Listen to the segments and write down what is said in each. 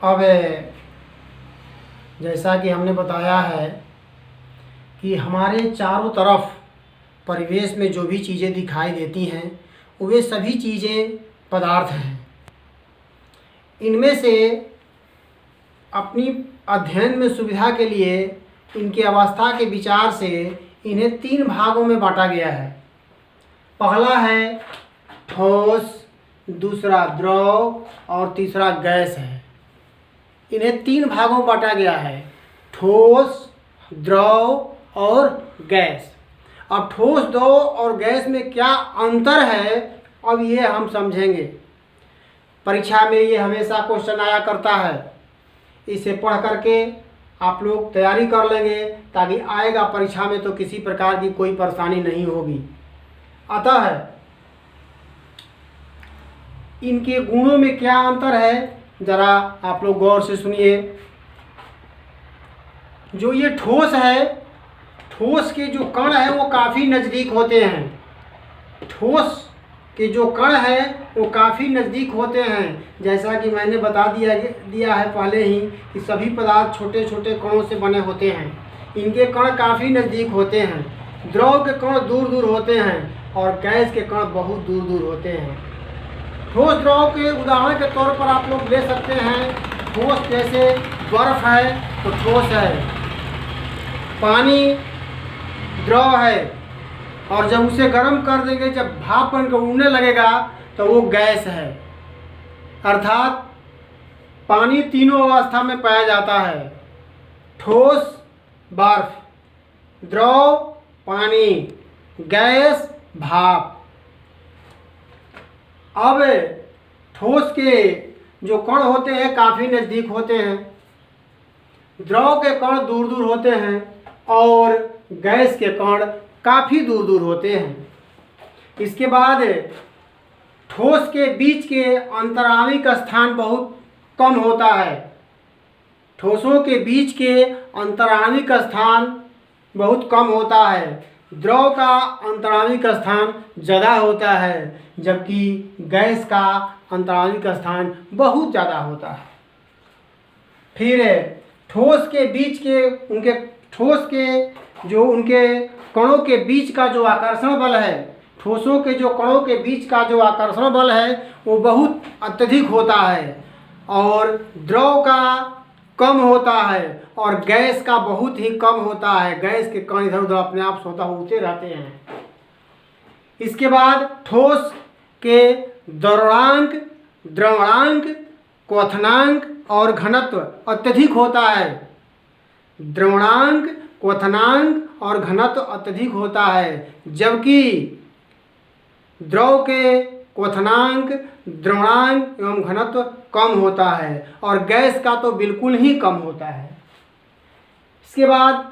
अब जैसा कि हमने बताया है कि हमारे चारों तरफ परिवेश में जो भी चीज़ें दिखाई देती हैं वे सभी चीज़ें पदार्थ हैं। इनमें से अपनी अध्ययन में सुविधा के लिए इनकी अवस्था के विचार से इन्हें 3 भागों में बांटा गया है। पहला है ठोस, दूसरा द्रव और तीसरा गैस है। इन्हें 3 भागों में बांटा गया है, ठोस, द्रव और गैस। अब ठोस, द्रव और गैस में क्या अंतर है, अब ये हम समझेंगे। परीक्षा में ये हमेशा क्वेश्चन आया करता है। इसे पढ़ करके आप लोग तैयारी कर लेंगे ताकि आएगा परीक्षा में तो किसी प्रकार की कोई परेशानी नहीं होगी। अतः इनके गुणों में क्या अंतर है, ज़रा आप लोग गौर से सुनिए। जो ये ठोस है, ठोस के जो कण है वो काफ़ी नज़दीक होते हैं। ठोस के जो कण है वो काफ़ी नज़दीक होते हैं। जैसा कि मैंने बता दिया है पहले ही कि सभी पदार्थ छोटे छोटे कणों से बने होते हैं। इनके कण काफ़ी नज़दीक होते हैं। द्रव के कण दूर दूर होते हैं और गैस के कण बहुत दूर दूर होते हैं। ठोस द्रव के उदाहरण के तौर पर आप लोग ले सकते हैं। ठोस जैसे बर्फ़ है तो ठोस है, पानी द्रव है और जब उसे गर्म कर देंगे, जब भाप बनकर उड़ने लगेगा तो वो गैस है। अर्थात पानी तीनों अवस्था में पाया जाता है, ठोस बर्फ, द्रव पानी, गैस भाप। अब ठोस के जो कण होते हैं काफ़ी नज़दीक होते हैं, द्रव के कण दूर दूर होते हैं और गैस के कण काफ़ी दूर दूर होते हैं। इसके बाद ठोस के बीच के अंतराणविक स्थान बहुत कम होता है। ठोसों के बीच के अंतराणविक स्थान बहुत कम होता है। द्रव का अंतराणविक स्थान ज़्यादा होता है, जबकि गैस का अंतराणविक स्थान बहुत ज़्यादा होता है। फिर ठोस के बीच के उनके कणों के बीच का जो आकर्षण बल है, ठोसों के जो कणों के बीच का जो आकर्षण बल है वो बहुत अत्यधिक होता है और द्रव का कम होता है और गैस का बहुत ही कम होता है। गैस के कण इधर उधर अपने आप स्वतः उड़ते रहते हैं। इसके बाद ठोस के द्रवणांक, क्वथनांक और घनत्व अत्यधिक होता है। द्रवणांक, क्वथनांक और घनत्व अत्यधिक होता है, जबकि द्रव के क्वथनांक, द्रवणांक एवं घनत्व कम होता है और गैस का तो बिल्कुल ही कम होता है। इसके बाद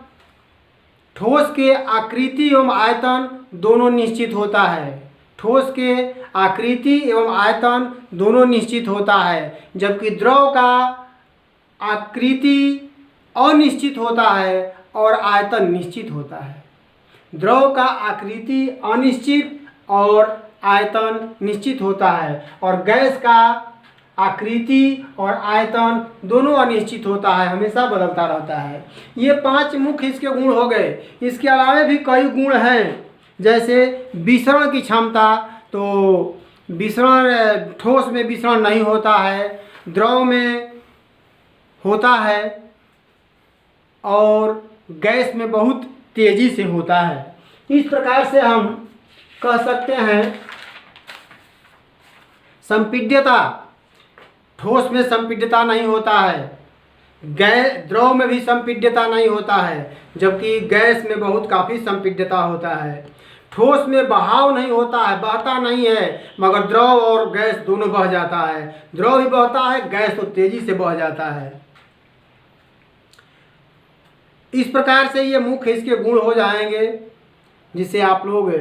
ठोस के आकृति एवं आयतन दोनों निश्चित होता है। ठोस के आकृति एवं आयतन दोनों निश्चित होता है, जबकि द्रव का आकृति अनिश्चित होता है और आयतन निश्चित होता है। द्रव का आकृति अनिश्चित और आयतन निश्चित होता है और गैस का आकृति और आयतन दोनों अनिश्चित होता है, हमेशा बदलता रहता है। ये 5 मुख्य इसके गुण हो गए। इसके अलावा भी कई गुण हैं, जैसे विसरण की क्षमता। तो विसरण, ठोस में विसरण नहीं होता है, द्रव में होता है और गैस में बहुत तेज़ी से होता है। इस प्रकार से हम कह सकते हैं संपीड्यता, ठोस में संपीड्यता नहीं होता है, द्रव में भी संपीड्यता नहीं होता है, जबकि गैस में बहुत काफ़ी संपीड्यता होता है। ठोस में बहाव नहीं होता है, बहता नहीं है, मगर द्रव और गैस दोनों बह जाता है। द्रव भी बहता है, गैस तो तेज़ी से बह जाता है। इस प्रकार से ये मुख्य इसके गुण हो जाएंगे, जिसे आप लोग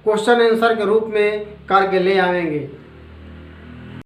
क्वेश्चन आंसर के रूप में करके ले आएंगे।